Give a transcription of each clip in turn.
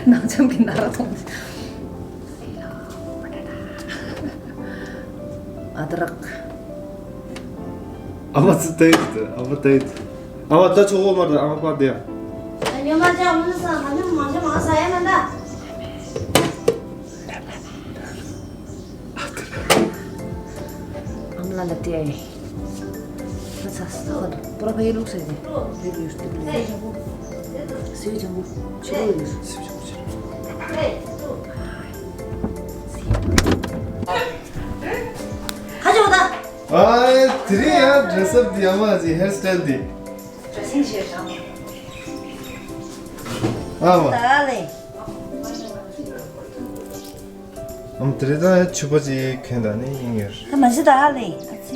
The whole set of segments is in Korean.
나정빈 나라동 아드락 Ama tutaydı, ama tutaydı. Ama da çok olmadı, ama vardı ya. Yamaca olursa hanım malzeme sayamanda. amlalati ay nasas hadi bura bayır olsa idi veriyor işte suyu canım çıkıyor 가져오다. Ay, tri ya, dress up di ama azi, hairstyle di. 드레싱 시에서. Ama. 나가래. Ama tri da çubuğu kendine yiyor. 맛있다 할래. 같이.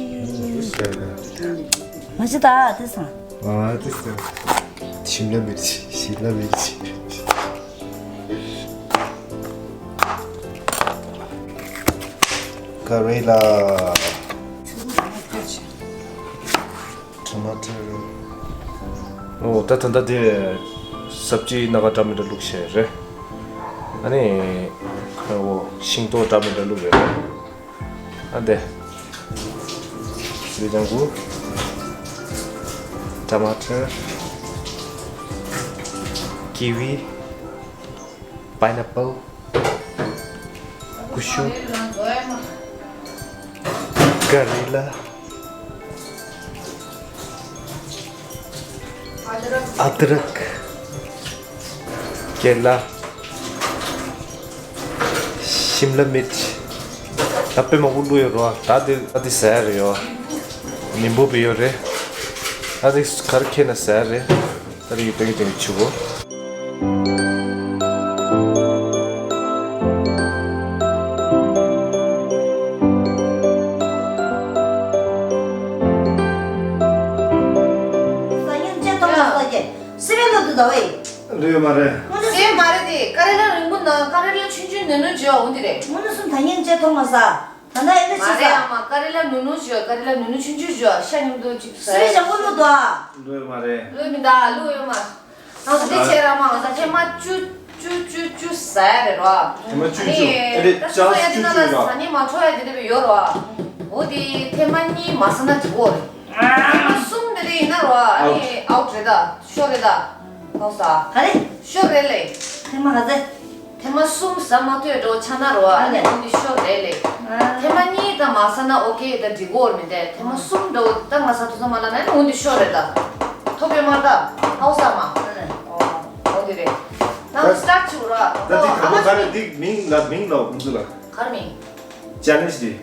맛있다 됐어. Aa, 됐어. Şimdi verici, şimdi verici. Karela. Tomato. Oh, tatanda de sabji naga tamida look share. Ani wo shingto tamida look re. Ade. Srijangu. Tomato. Kiwi. Pineapple. Kushu. Karela. अदरक केला शिमला मिर्च तब पे मगुल हुए रो तादे तादे सैर यो नींबू भी यो रे तादे करके न सैर रे तादे ये पेगे तेरे चुबो 르요 말해 쌤 말이디 까레라 응군나 까레라 춘춘 누누죠 어디래 오늘 순 당연 제 동마사. 단다 이제 말해 치사. 아마 까레라 누누죠 까레라 누누 춘주죠 샤님도 집사 쓰레 정글로도. 르요 말해 루입니다 루요 말 나도 대체라마 나 테마 쭈쭈쭈쭈 사야래라 테마 쭈쭈. 아니 근데 딱 자스 써야 되나 쭈쭈가. 산이 맞춰야 되는데 열어 어디 테마니 마스나 두고 숨들이 나와 아니 아웃레다 쇼레다 거사 가래. 쇼레레 테마 가자. 테마 숨 사마토에도 차나로 아니 어디 쇼레레 테마니 다 마사나 오케이 다 디고르인데 테마 숨도 딱 마사토 사말라나 어디 쇼레다 토베마다 하우사마 어디래 나 스타트라 나디 그거 가는 딕밍나 밍너 무슨라 카르미 challenge di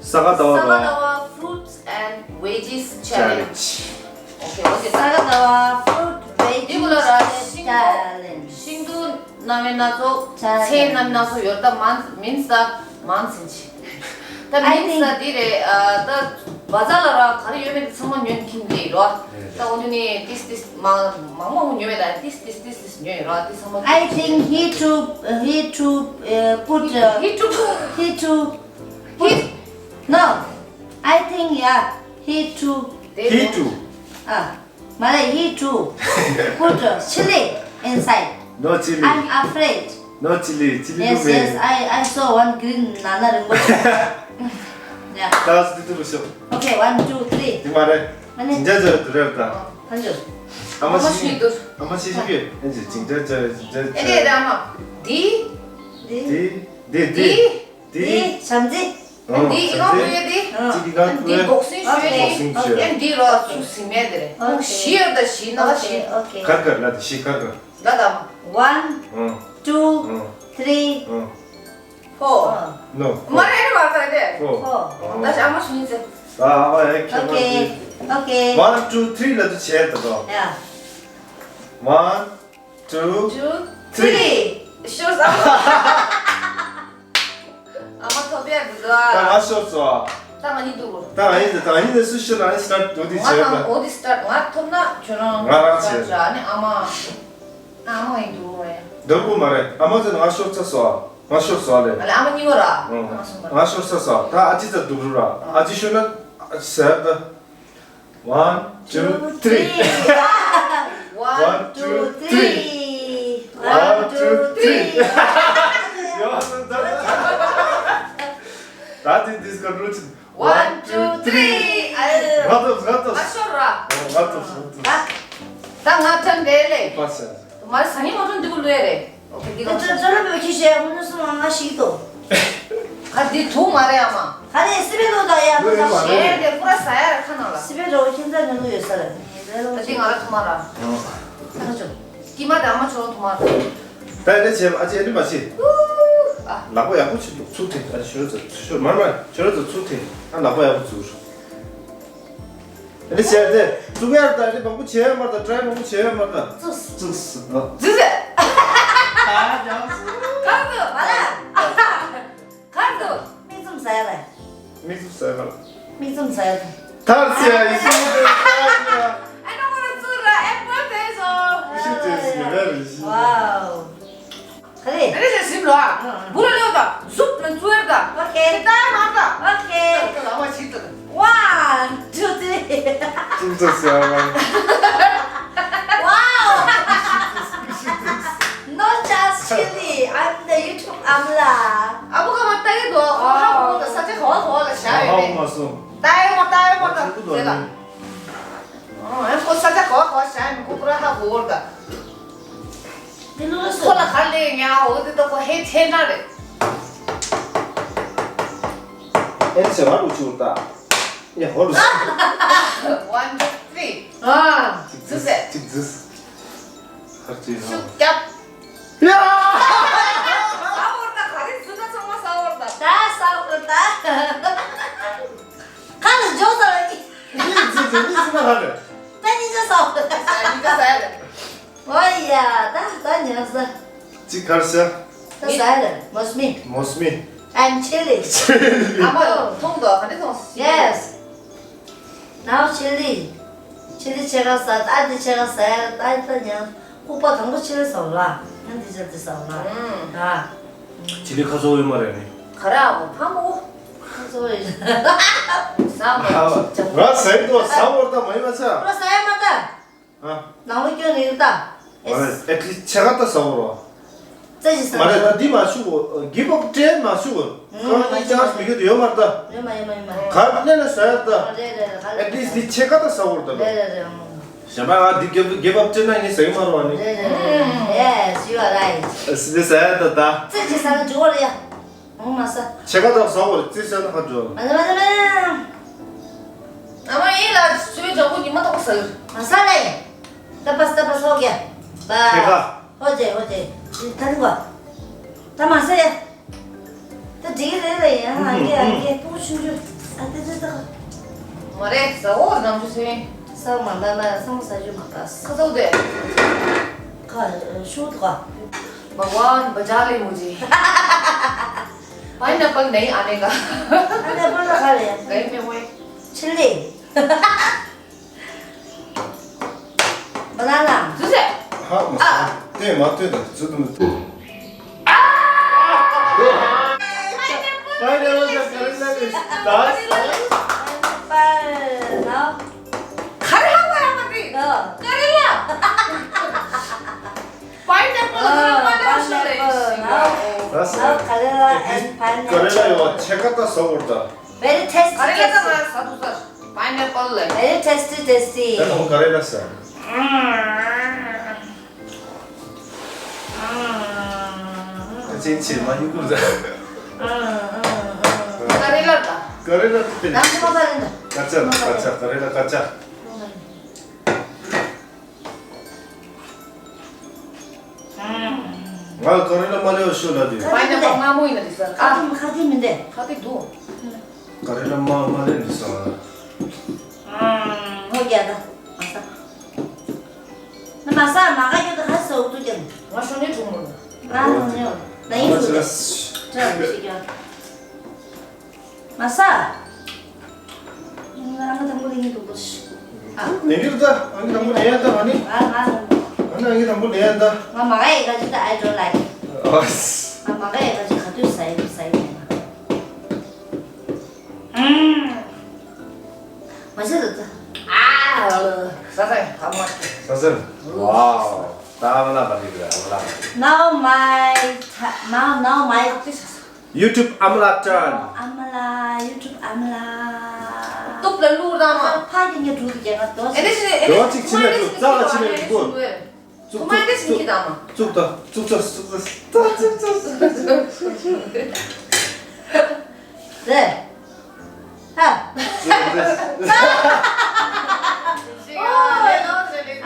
saga dawa 사과다와 fruits and veggies challenge 오케이 어디 사과다와 fruit veggie 이거라 challenge. 신도 남에 나서 잘. 세 남에 나서 여다 만 민사 만신치 다 I 민사 디레 다 바잘라라 가리 요메 성만 연 김게 이러 네. 다 오늘이 디스 망망 요메다 디스 녀이러 디스 성만 I think he to put he no. I think yeah he to he too 말해 he to put chili inside. no chili I'm afraid. no chili Yes, yes. I saw one green 나나는 거. Yeah. 다스 디트로쇼 Okay, 1, 2, 3. 이 말해 아니. 진짜 저 들었다 한 줄. 아마 아마 시기 시기도. 아마 시기 이제 진짜 저 에레 아마 디 디 잠지. 디 이거 뭐야 디 지리가 디 복싱 오케이. 쉐리 엔 디로 수시메드레 오케이. 시어다 시나가 시 오케이. 갈까 나도 시 갈까 나다 1, 2, 3, 4 no 말해 말까 돼 4 다시 아마 순이제 아 예, 오케이. 오케이. 1, 2, 3 라도 치했다 너 야. 1, 2 2, 3 쇼스 아마 터비야 딱 그거 아쉬웠어 땅아니 두고 딱 아닌데 수시로 안 스타트 어디 와 지었다 어디 스타트 와 톱나 저런 아, 그렇지. 아니 아마 이두래 너무 말해 아무튼 아쉬웠었어 아쉬웠어 알래 아니 아마 니거라 아쉬웠었어 다 아지다 누르라 아지쇼는 세다 1, 2, 3. 1, 2, 3. 1, 2, 3. 다들 디스코 루틴. 1, 2, 3. 아유. 가도. 맞춰라. 가도. 딱 맞춰 내래. 봤어. 말 상이 뭐좀 누구 내래. 오케이 이거. 저런 왜 기시야? 오늘 술 하나 시도. 가디 두 말해 아마. 아니 스베도다 야. 왜 말해? 얘들 플러스야 카나라. 스베도 힘든 놈이 있어라. 어디 가라 두마라. 하죠. 기마다 아마 저런 두마라. 다들 제 아직 애들 맛이. 아. 나고 야구 치도 좋대. 아니 싫어서 말말 저러도 좋대. 아 나고 야구 주. 근데 제가 두개할 때 방구 제야 말다 드라이브 방구 제야 말다. 주스. 주세. 아, 야스. 가드. 맞아. 가드. 미좀 사야 돼. 미스 사이말. 미좀 사야 돼. 다르시야 이 친구들. I don't want to do that. 실제스 와우. 그래. 그래 심로아. 물을 넣어다. 숲은 주어다. 오케이. 다 맞다. 오케이. 또 나와 지도. 1, 2, 3. 진짜 사이말. Wow! Not just chili. I'm the YouTube amla. 아부가 맞다 해도 하고 사실 거와 아우 샤이. 마소. 따이 맞다. 친구도 내가. 아니. 엠코 사실 거와 샤이 고브라 하고 올다. Pinuso. 콜라 갈래냐 어디도 거 해체나래. 엔세 바로 치웠다. 야, 허르스. 1, 2, 3. 아, 주세. 직스. 하트. 슉갑. 야! 싸워다 가리 수다 정말 싸워다. Da sauerda. Kann jo sorry. 미스나 하네. Dann ist es auch. 이거 사야 돼. Oh ja, da nyasa. 지카르샤. Da salad. Must me. 모스미. And chili. 아마 통도 한대 통. Yes. Now chili. Chili 제가 싸, 딸이 제가 싸야, 딸이냐. 오빠 당구 chili 싸울라. 현디 저도 싸울라. 아. 집에 가서 올 말이네. 가라 뭐 파모. 소리. 싸워. 와, 세도 사월다 많이 맞아. 그럼 싸야마다. 아, 나무 끼는 일다. 말해. 애기 제가 사월어. 저기 싸. 말해, 나네 마시고 기법 제 마시고. 그럼 이 장스 미게 요 말다. 이마. 가르네는 써야다. 네네. 애기 제가 사월다. 네네. 샤바가 네 기법 제나 이 세마로 아니. 네네. Yes, you are right. 스데 사야다. 自己三个桌了呀。马上。 제가 다 사월 뜻은 하죠. 맞아. 아마 이라 주에 저거 니만 하고 써요. 마사嘞。다파스 호게. 제가. 호제. 다른 거. 다 마사야. 다 지게래. 안게 또 춤주. 아, 됐다. 뭐래? 싸워 남주세. 상만만 상사주 마가스. 가서 돼. 가 쇼트가. भगवान बचा ले मुझे पाइनएप्पल नहीं आने का 안돼 벌써 가래. कहीं पे हुए 칠리. 바나나. 주세 하, 맞아. 네, 맞대다. 저도 빨 나. खड़े हो गया मती 어. करेला पाइनएप्पल 그런 파인애플. 말이야 카레라 앤 파인애플. 그래요. 제가 사월다. Very tasty. करेला साधु सर पाइनएप्पल ले Very tasty. 내가 뭐 가래놨어. 진짜 많이 그러자. करेला था 가래라 뜻이. 남주 먹어야 가짜. 가래라 가짜. 아, 가래라 말이야, 쇼라디. पाइनएप्पल मामू ही नहीं सर 가지면 돼. खाते दो 가래라 말이야, 있어. 거기야다. 마사. 나 마사 마가요도 할수 없거든. 와서니 주문 아니요. 나 이거. 자, 음식이야. 마사. 나랑 당구링이도 보시. 내기다. 아니, 한번 해야 한다, 아니? 아니, 한번 해야 한다. 마마가 해가지고 알죠, 라이. 아스. 마마가 해가지고 가도 사이. 맛있었다. 사사이 아마. 사선. 와우. 다음나 말이야. Now my 유튜브 아무라짠. Amala YouTube Amala. 또 별로라마. 파이팅에 두개 제가 또. 에데시 너 아직 집에 좀 짜가 집에 두고. 그만 됐으니까 나마. 쭉다. 쭉다. 네. 하.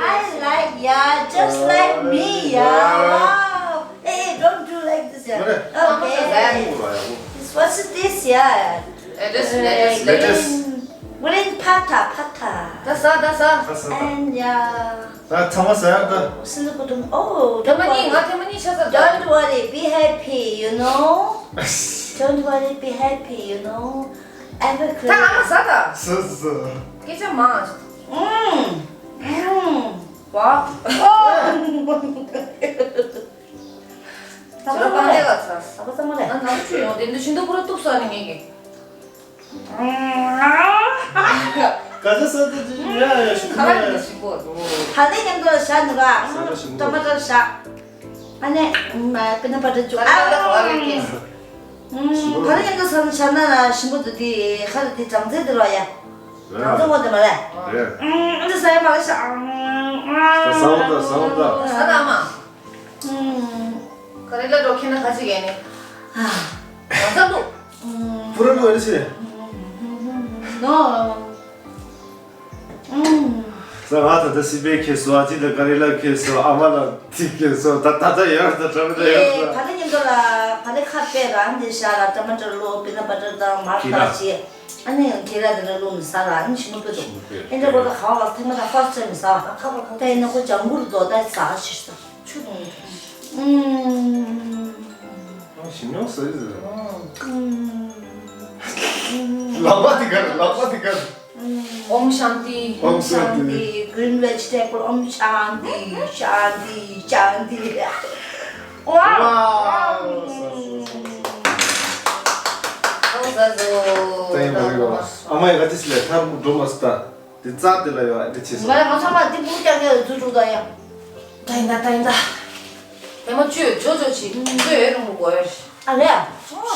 I like ya, just like me ya. Wow. Hey, don't do like this ya. 그래. Okay. What's this ya? 에데시. Green pata. 다사. And ya. 나 참았어요. 슬로건. Oh, 대만이 쳐서. Don't worry, be happy, you know. Don't worry, be happy, you know. Ever 다 아마 사다. 쓰쓰. 괜찮 마. 와. 저런 반대 같아. Apa sama deh? 난 나도 주요. 근데 진도 그렇게 없어 하는 얘기. 가져서 야 가만히 있으고. Hadi yang tu sah juga. Sah semua. Tomato sah. Ane, kena pada tu. 가만히 이렇게. Hadi yang tu sah na semua tu di kalau di jangze tu lah ya. Jangze mau tu mana? 그래. Itu saya malah sah. 싸운다. 사다마. 그래도 로켓은 가지게네. 맞아도. 부르는 거 이러시. No. 사마타 다시베 케소 아지다 가릴라 케소 아마라 티케소 다다다 여다 저러다 예, 여다. 받은 님들아, 받은 카페가 안 되셔라. 저만저로 비나 받았다 말까지. 아니, 기라들은 놈 살아. 안 심어도. 이제 보다 가와 같은거다 퍼스트 사. 때 있는 거 정부도 다 사시다. 추동. 신경 써야지. 라바티가. 옴 샨티. 옴 샨티. 그린 베지테이블 옴 샨티. 와. Tem barriga. Amanhã vai descer, tá muito masta. De zate lá eu de chis. 말 맞아봐. 네 부장이 주주다야. 다인다. 대만주 저저지. 왜 이런 거 거야? 아니야.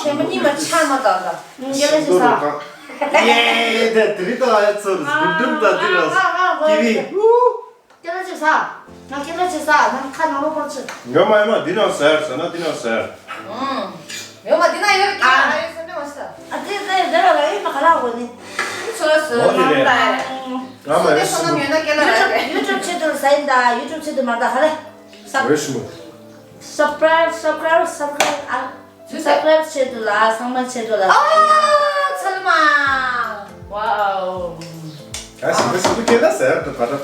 대만님은 참마다 한다. 이래서 사. 예, 네, 드리다 했어. 굶다 드렸어. 기위. 이래서 사. 나 이래서 사. 난 칸 너무 벌써. 너마이마 디노사우스, 나 디노사우스. 명마 니나 이렇게 아예 설명하시다. 아, 내가 이마 가라고 니. 좋았어. 어디래? 나만 손에 면나 깨라. 유튜브 채널 쌓인다. 유튜브 채널마다 하래. 왜 숨어? subscribe 채널 상만 채널. 아, 설마. 와우. Isso que dá certo, para.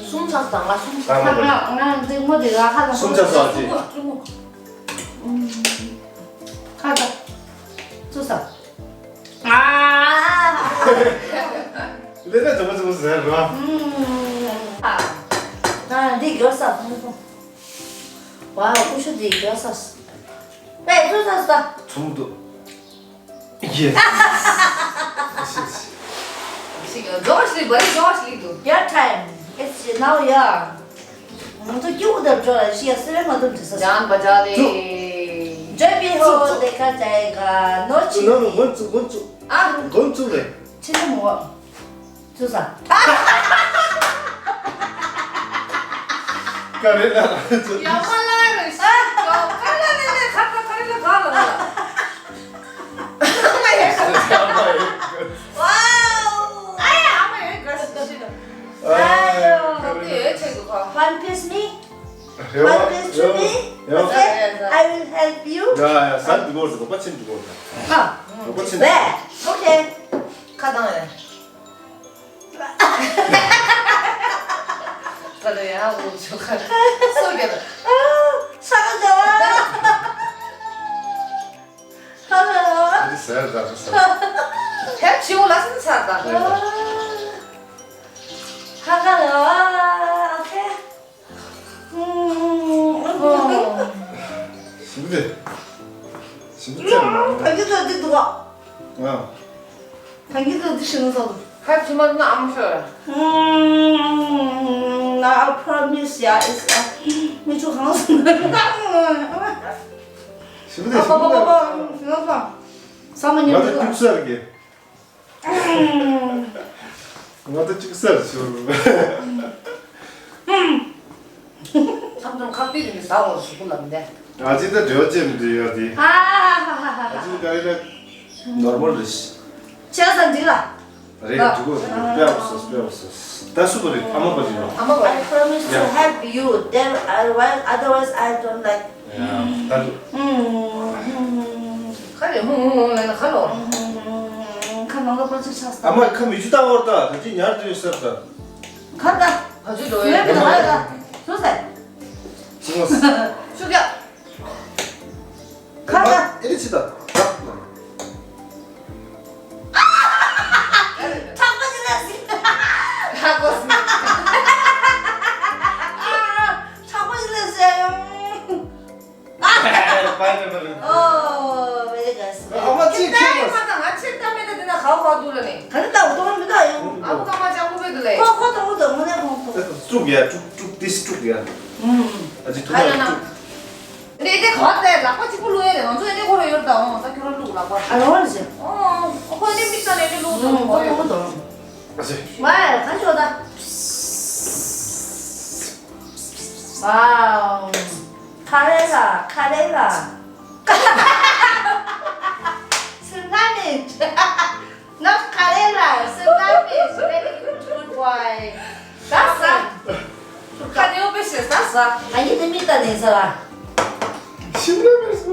숨 찼다. 숨 아, 찼다. 나 지금 어디가 하다. 손자서 하지. 가자. 주사. 아. 내가 저거 세요. 나네 교사. 와, 고수도 교사. 네, 교사다. 좀더 예. 지금 좋아하시리 뭐야? 좋아하시리도. Your time. It's now your. तो क्यों उधर जो है ये सिर्फ मधुर जैसा जान बजा दे. जब भी हो देखा जाएगा नो चीज 너는 원주. 아, 원주래. 지금 뭐 조사 까레라. 야말라를 씨. 칼라네네 갖다 칼라 가라. 와우 아야, 아마 여기까지 싫어. 아유 근데 제가 가. one piece me one piece to me okay I will help you 야, 산 두고 올때 똑같이 두고 올때. 아 똑같이. 네 오케이 가다네. 그래 하고 저가 속에다. 사과 좋아 사과 이제 세다. 해 지고 나서 살다. 사과 좋아 오케이 진짜. 당기도 어디 누가 어. 당기도 어디 신는 사도 칼 주머니는 아무 쉬어요. 나 promise 야, 미주 항상. 시부대 봐봐, 지나가. 사모님 나도 이거. 죽살게. 나도 죽살 좀. 삼촌 칵테일이 싸워 죽을란데. 아직도 저쯤인데 어디? 아, 아직도 아니라 노멀이지. 제가 들라. 아래 두고 배웠어. 다시 버리 한번 버리노. 안 먹어요. I promise to help you. Then otherwise I don't like. 야, 나도 칼이 내가 칼로. 가만 거 벌써 찼어. 아마 그 미주다 왔다. 같이 야르도 있었다. 간다. 가지도 왜 왜? 가야? 조세. 죽었어. 죽여. 가자. 이리치다. 자꾸 지냈어. 하고 있습니다. 자꾸 지냈어요. 빨리 버리. 왜 그랬어? 아마 지금 칠땀에 가장 아칠 땀에다 내가 가고 둘러니. 간다. 우동입니다. 아무도 맞지 않고 배들래. 코도 문에 보고. 쭉이야. 쭉 디스 쭉이야. 아직 두 번. 가려나. 근데 이제 갔대. 나까지 불러야 돼. 먼저 이제 걸어 열다. 나 결혼 누구 나가. 안 어울리지? 허니 비싸네. 이제 놓고. 코도. 아직. 말 가져오다. 와우. 카레라. 슬라미. Not 카레라. 슬라미. Very good boy. 쌌어. 카니 오피스 쌌어. 아니 됩니다 내 사람. 신라면서.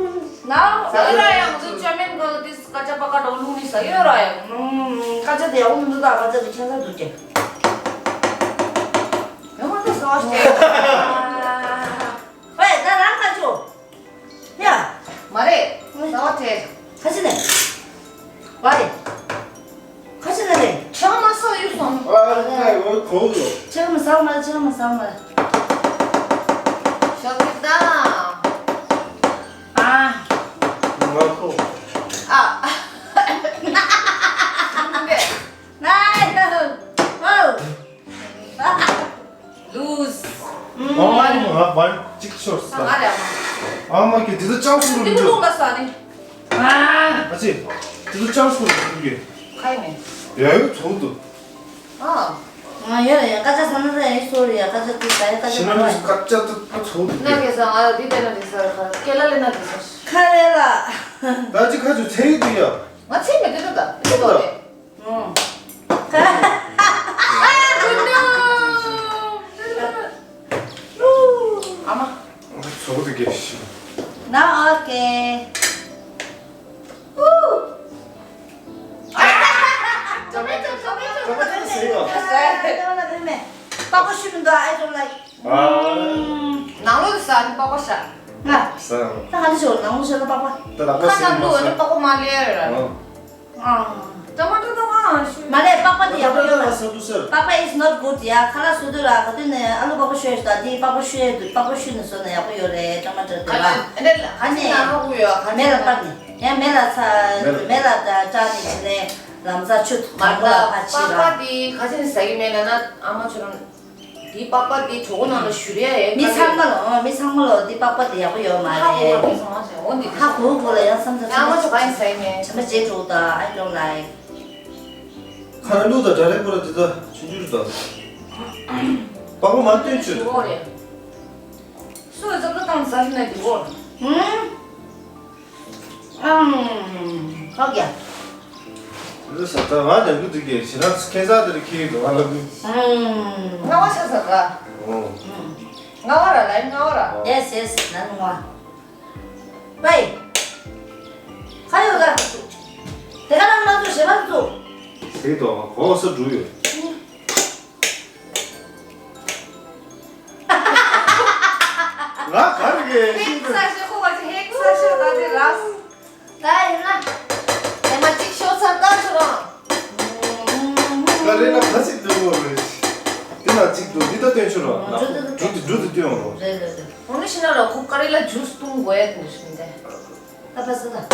나. 이라양 주쩌면 그 디스 가자 바가 너무 있어. 이라양. 가져도 오늘도 가져도 천사 줄게. 영화도 써왔대. 왜 나랑 가져? 야, 말해. 나한테. 가지네. 와리. 가지네. 처음 왔어 이거. 아, 이거 거울로. 지금은 싸움하자. 저기다. 아, 많고. 아. 근데 나이스. 루즈. 말 찍혔어. 상하래 아마. 아마 이렇게 드드 짱수로 이거 놀랐어 아니? 아, 맞지? 드드 짱수로 이게. 가이네. 야, 이거 저도. 야, 가자 사는 애 소리야. 가자 그 가자. 신라면서 깍자도 저도. 나게서 아 니데는 됐어. 깰랄레나 됐어. 카레라. 나 아직 아주 제이드야. 마치 메데다. 이거 돼. 응. 아마 저도 이게 씨. 나올게. 빠고 싶은데 I don't like. 나로도 싸니 빠고샤. 나, 싸. 나 가지 줘. 나 무슨 빠고. 나 나빠 카나 루는 빠고 말이야. 아. 저마도 나. 말해 빠빠도 야, 야고요. 서두서. Papa is not good ya. Kala sudura katine alu papa shue sta di papa shue so na yagoyo le tomato de ba. 근데 같이 나하고요. Mela pani. Ya mela da jani chine lamza chut 맞다. mangla pachi ba. 빠빠디 가진 사기면은 아마처럼 이 빠빠디 저거는 슈리에 Mi sangalo di papa de yagoyo ma 하고 le. 그래서 맞아요. 언니 Ha go go le ya samsa. 아마저 가인 사이면 chama jeju da I don't like. 카라루다 잘해보라 되다. 진주르다. 방금 안 떼지. 그거래. 수에서 그딴 사진에 그거. 거기야. 그래서 다 맞아. 그 되게 지난 스케자들이 키도 하는. 나와셔서 가. 나와라 라임 나와라. Yes, 나는 와. 왜? 가요가. 대가랑 나도 제발도. 세도 아마 거기서 줘요. 나 가르게. 핵사실 코가지 핵사실 가지 라스. 나 일나. 내가 찍쇼 산다처럼. 가래나 다시 들어오래. 그나 지금 니도 떼주라. 저도 저도 떼어. 네네네. 오늘 신나라 국가리라 주스 뚱 거야 그러시는데. 아빠쓰다.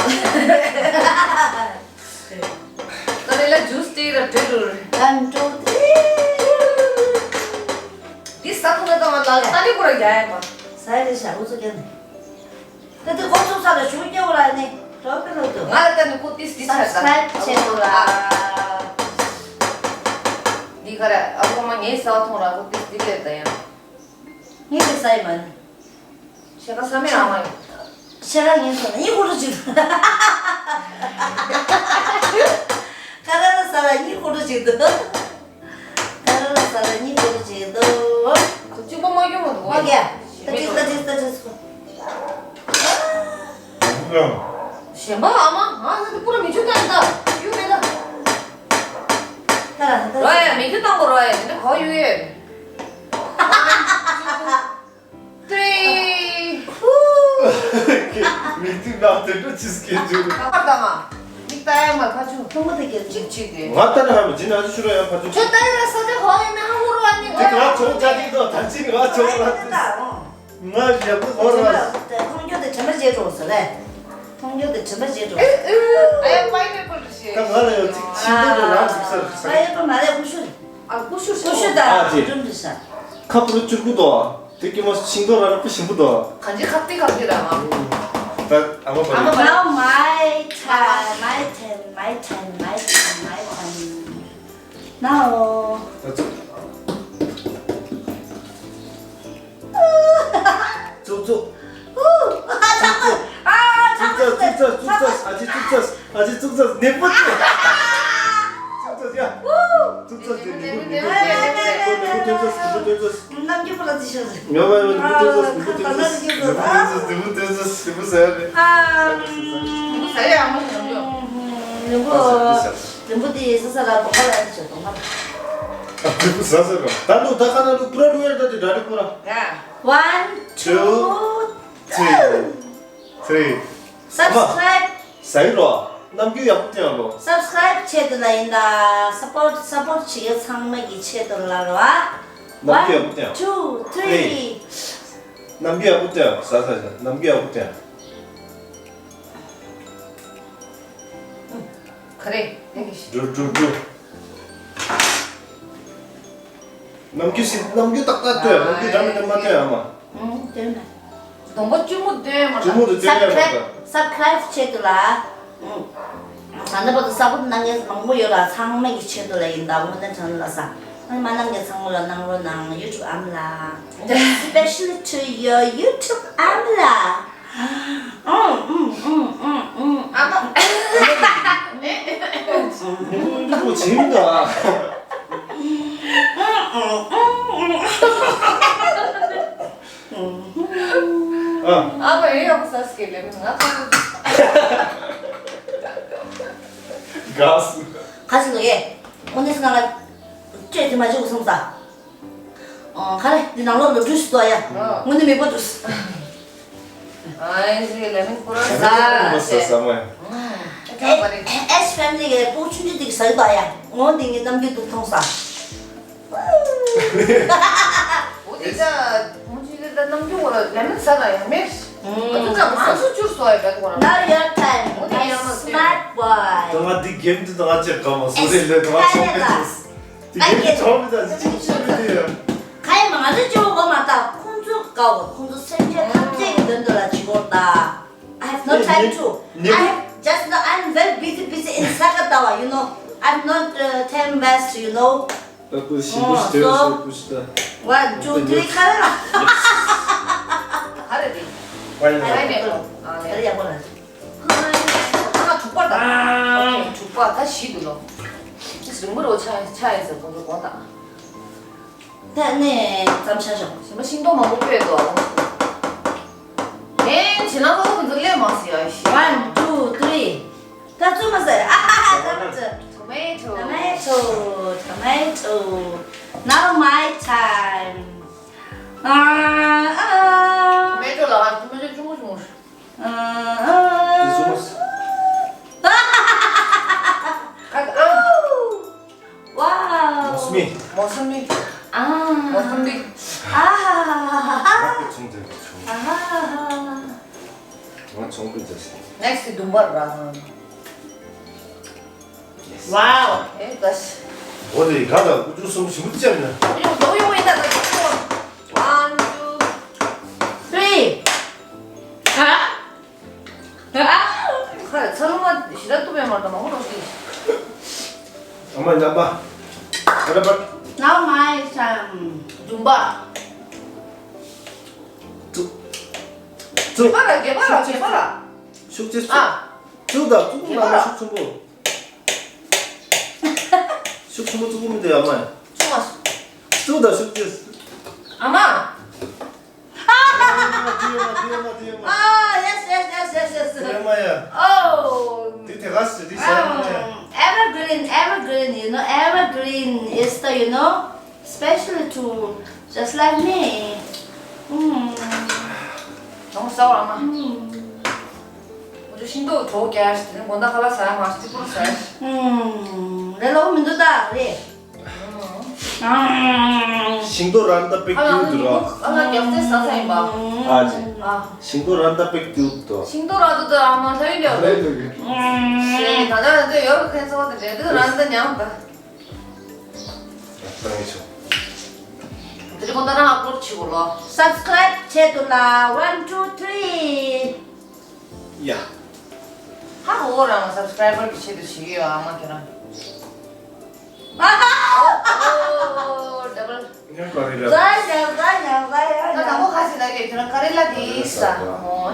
그 아래라 주스 테라 테르. 1, 2, 3. 디스 사토가 나 딸이 보라 야야. 사이드 샤고 저겠네. 근데 고속사를 줄게 오라네. 저기로도. 알았다니 곧 디스 디스 할까? Subscribe 채널아. 니가라 아고만 예 사토라 곧 디스 디게다 야. 이게 사이먼. 제가 3일 아마요. 샤랑에서는 이거로 지금. 가라는 사람 이거로 지금. 가라는 사람 이거로 지금. 그 집어 먹이면 뭐? 먹이야. 됐어. 뭐야? 셴바 아마? 아, 근데 뿌라 미쳤다니까. 유해다. 가라. 라야, 미쳤단 거 라야. 근데 거의 유해. 3. 미팅 나한테 또 스케줄. 아까다마. 이따야만 가지고. 형부터 얘기해. 찍찍이. 왔다는 하면 진짜 아주 싫어요. 가지고. 저 딸이라 서재 거의는 한국으로 왔니? 와 좋은 자리도 단신이 와 좋은 라 맞이야 뭐라. 홍교대 정말 제일 좋았어. 네. 홍교대 정말 제일 좋았어. 아야, 파인애플 씨. 딱 알아요. 친구들 나 집사. 파인애플 말해 구슈. 아, 고슈 구슈다. 지. 좀 비싸. 카프로 줄구도 되게 뭐 신도라는 부신부도. 간지 갑디라 막. 나 아마 봐. Now my time. Now. 쭉. 잠깐. 아직 쭉 네 번째. 야. 남기보다 드셔서. 사야 아마 그럼요. 누구디 스스로 똑바로 드셔. 똑바로. 나도 다 하나로 불어줘야 돼. 나를 거라. 야. 1, 2, 3. Subscribe. 사이로 남규 야부터야로. Subscribe 채널인다. Support 지금 상맥이 채널라와. 남규 1, 야부터야. 2, 3. 남규 야부터야. 사사사. 남규 야부터야. 그래. 되게 줄. 남규 딱 같아요. 남규 잘못된 맞아요 아마. 되네. 너무 쭈무대 막. 주모도 되게 Subscribe 채널아. 나보다 사본 난게 망고여라 상맥이 채널인다. 오늘 전화사. 만난 게 상물로 나로나 유튜브 암라. Especially to your YouTube 암라. 아마. 이거 재밌다. 아마 얘하고 사스케래. 가스. 가슴 너게 오늘 나가 제일 마지고 성사. 가래 네 나로도 주스도 아야. 오늘 몇 주스. 아이지 레몬 뿌려. 먹었어 뭐야. S 패밀리게 보충지들이 살도 아야. 어디에 남기도 통사. 어디가 뭐지가 남겨고라 레몬 사가야 맥스. 어디가 만수 주스 와야 되거나. Now your time. Smart boy. 동아디 게임도 동아지 가면 소리를 동아지 이게 처음이다. 진짜로요. 가야 망아지 주고 맞다. 콘주 가고 콘주 생제 탑재기 던더라 지고다. I have no time to. I'm very busy in Sakatawa, you know. I'm not 10 best, you know. 부시부시 되었어 부시다. 1, 2, 3 가라. 가래디. 빨리. 그래야 뭐라. 하나 족발다. 오케이 족발 다시 눌러. 정말로 차에서 거기 왔다. 네, 잠시만요.什么心动吗？不对的。지나가고 들려 마세요. 1, 2, 3. 다 주면서요. 토마토. Tomato. Now my time. 토마토라 한 토마토 주무시무시. 와우. 모스미. 모습이. 아. 모습이. 정대. 아하. 정말 정근 자식. 넥스트 눈바르라. 와우. 다시. 어디 가다 우주 숨 쉬지 않나? 이거 너무 용이 있다. 원, 투. 3. 그래, 저놈은 시간 면 말다 먹으러 오지. 엄마 이제 봐. 그래 봐. Now my time. 줌바. 저 개봐라. 숙제 아. 저다 조금 해봐라. 나면 숙충부. 숙충부 조금 돼 엄마. 좋았어. 저다 숙제. 아마. 뒤에. Oh, yes. 엄마야. Oh. 뒤에 갔어. 뒤에 사람이야. Evergreen, you know, evergreen is the, you know, especially to just like me. 너무 싸워 아마. 아주 신도 좋게 하실 때는 뭔가 갈라 사람 맛있지 부르세요. 내가 오면 된다, 그래. 신고를 한다 뺏기우더라. 아마 역대 사사인 봐. 아지. 아, 신고를 한다 뺏기우더. 신도라도 아마 서일려. 씨, 다들 여러 개 해서 애들 안 되냐? 당해줘. 그리고 나랑 앞으로 치고 올라. Subscribe 채도라 1, 2, 3. 야. 하고 오라면 subscriber 비치도 시기요 아마 걔랑. 오, 더블. 그냥 거리라. 나 나고 가시 나게 그런 카릴라 디 있어.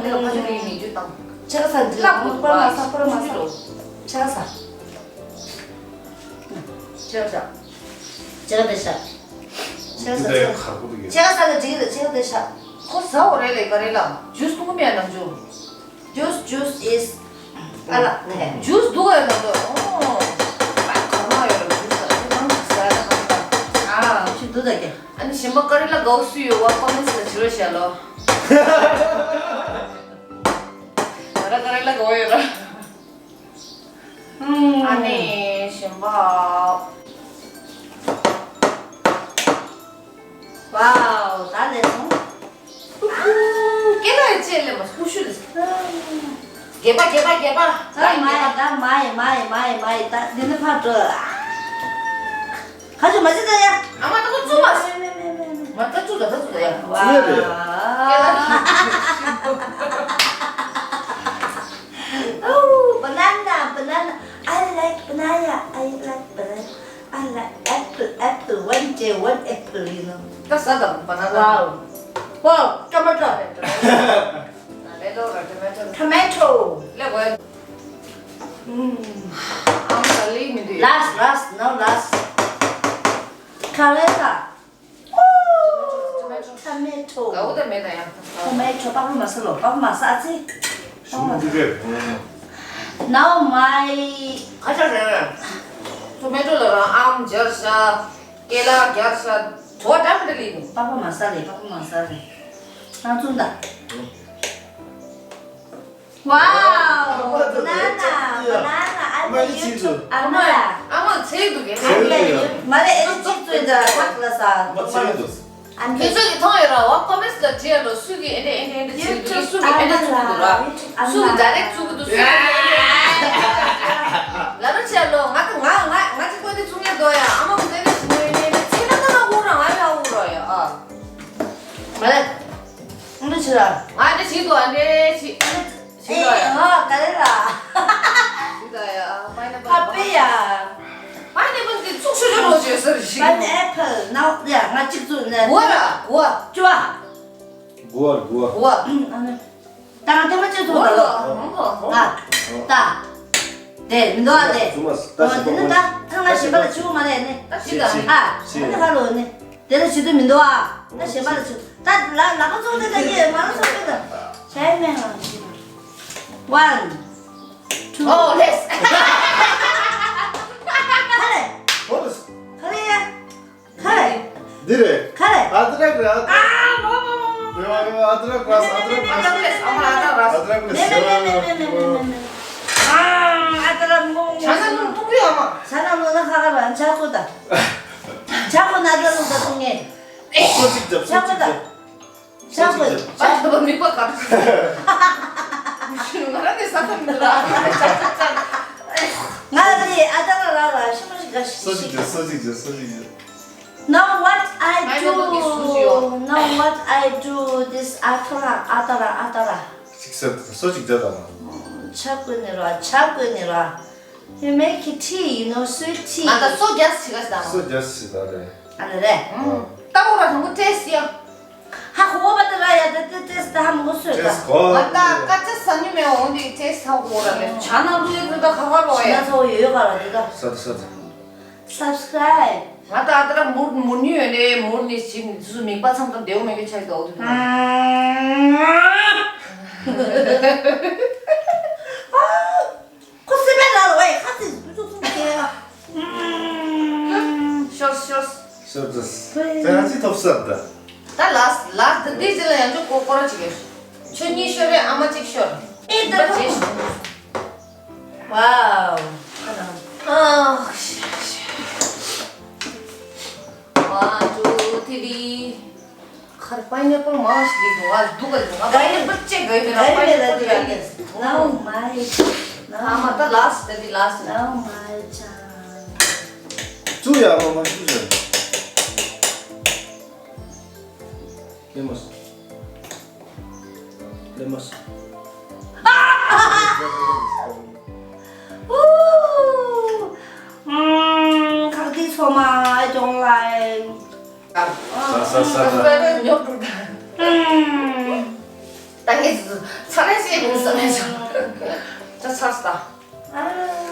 내가 가지고 있는 이주 땅. 제가 산 딱 뿌려마사. 제가 됐어. 근데 가고도 제가 사는 제가 됐어. 곧 사오래래 카릴라. 주스 누구면 안 줘. Juice is 알아. 네. 주스 누가 해서 빨리 가봐요 주스. 아, 혹시 누구게? 아니 심박 카릴라 거수요 와 커멘스 지르시알로. 나라 카릴라 거예라. 아니 심박. 와우, 다 됐어. 깨달지 엘레 뭐 후슈르스. 개발. 나 마이. 다 내는 파트. 가져 맞으다야. 아마 또 좀 맞다 주다 야. Oh, banana. I like banana. I like apple. One day, one apple, you know. 까싸다 바나나. Wow, tomato. 레로라 토마토. Tomato. 레고야. 살리미도. Last. Carrera. Tomato. 가오다 메다야. Tomato. Papa massage. 신고들에. Now my 가자래. 토마토랑 암 저사 깨라 겨사 좋아하면 들리고. Papa massage. 나 준다. Wow, banana. 많이 치즈. 알아. 아마 제일 그게. 말에 에디치트에다 닦아서. 맞지? 안 돼. 계속이 통해라. 와커메스가 지하로 수기 애네 지금 수기 애네 주고더라. 수기 자렉 주고도 수기. 나는 지하로 맞 찍고 있는 중에도야. 아마 근데 지금 지나가고 오랑 아니라고 그래요. 말해. 오늘 싫어. 아니 지도 아니 지도야. 까레라. 지도야. 파피야. 파인애플 쑥쑥 오지였어 지금. 파인애플. 나 찍주네. 뭐야? 좋아. 무얼. 땅 때문에 찍어. 뭐야? 따. 네, 너가 돼. 주마스. 듣는다? 하나 신발을 주고 말해. 지도 아니. 근데 바로 네. 내가 지도 민도와. 나 신발을 주. 나가 좀 되게 많은 소리다. 잘 매나. 1, 2. 레스. 카레. 니래. 카레. 아들아 그래. 아들아 그래. 아들아 뭐. 자산은 통이야 아마. 사람은 가가면 자고다. 자고 나들는다 통해. 자고. 너 밑밥 가르쳐. 무슨 말하는 사람들아. 짠짠짠. 나리 아다라라 심으니까 써지죠. Now what I 아니, do? 너도 기술이요. Now what I do? This 아다라. 직접 써지잖아. 차근이라. You make it tea, you know, sweet tea. 맞다, 소자스가 있다. 써졌으다래. 안 그래? 따오라 전부 테스트야. 하고 받으라야 테스트 한번 보세요. 맞다, 까짜 사님이 어디 테스트하고 오라며. 자나루에 그러다 가가로 해. 지나서 여가라 네가. 써도. Subscribe. 맞다, 아들아 못 유연해. 못니 지금 무슨 밑밥 삼던 내용맥이 차이가 어디 나. 코스메라로 왜 같이 무슨 소리야? 쇼스. 써졌어. 대한지 덥었다. 다 라스트 디젤은 양쪽 꼬꼬라지게. 춘이 쇼래 아마 찍쇼. 이들 와우. 아, 씨. 1, 2, 3. खर पाइनएप्पल मस्त दिखो आज दुगा दुगा pineapple check गई मेरा pineapple Now my हां मतलब लास्ट दी last now my time. 주야 뭐 주죠. 레모스. Ooh. Kaki soma I don't like. 싸싸싸. 땅에서 살아있게 있어서 저 살았다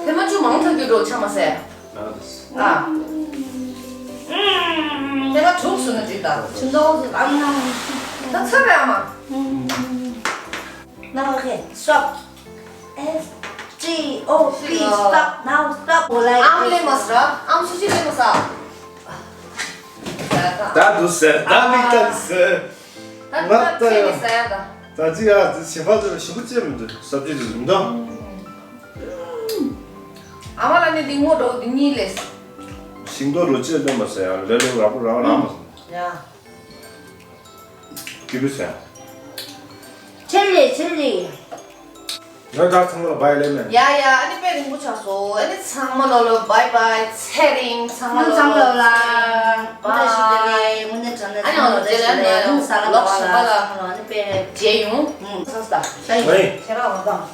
대만 주 망타기로 참았어요 아 내가 죽수는 있다 진동수 안 나와. 나 차례 아마 Now okay. Stop. S-G-O-P. Stop. Now stop. 암 레머스라 암 수지 레머사 나도 쎄. 나니까 쎄. 맞다. 재밌어요 다지가 시화도 시부쯤 섭지입니다. 아마라니 딩모도 딩니레스 신도로 찌는 맛이야. 레레가 라라라. 야 기브세요. 젤리. 나 정말 바이레면. 야야 아니 빼긴 묻혔어 아니 창문으로 바이바이 채링 창문으로 상상로라. 바이 문에 전에 아니, 어제는 사람 럭스 와라. 아니 빼. 제용 샀다 네. 제가 맞다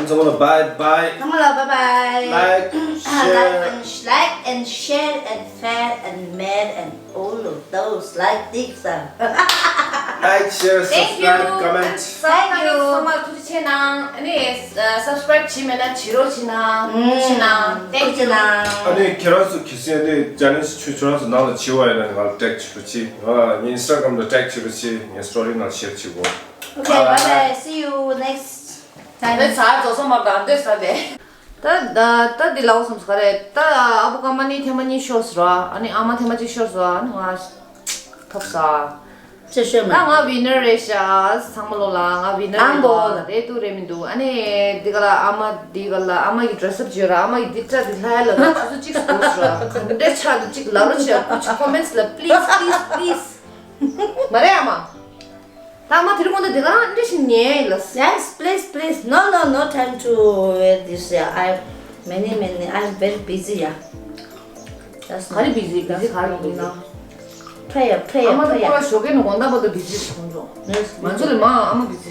정말 바이. 정말로 바이바이. Like, like and share and fat and mad and all of those like this. Like, share, Thank you. subscribe, comment. Thank you. 정말 둘이 채낭 아니 subscribe 치면은 지로 지낭 지낭 Thank you. 아니 결혼수 기수인데 자네스 추천해서 나도 지워야 되는 걸 택치로치. 인스타그램도 택치로치. 스토리나 쉐어치고. Okay, bye bye. See you next 내 time. 잘 줘서 말도 안 됐어 돼. 따 딜라고 섬스카레 따 아부가마니 테마니 쇼스라 아니 아마 테마지 쇼스라 와 탑사 这是吗？ 나가 위너레샤 상물로라 가 위너 안보. 레투레민도 아니 디가라 아마 이 드레스업 지어라 아마 이 딕자 딜하야라 나 주스 찍 스포스라 근데 차도 찍 라로치야 कुछ comments ला please 말해 아마 다마 들고는데 내가 안 되시니 러스 Yes, please. No time to this. I I'm very busy. That's 가리 비지 가리 비나 prayer. 아마도 뭐라 쇼게는 원다보다 비지 먼저 Yes. 만소리 마 아마 비지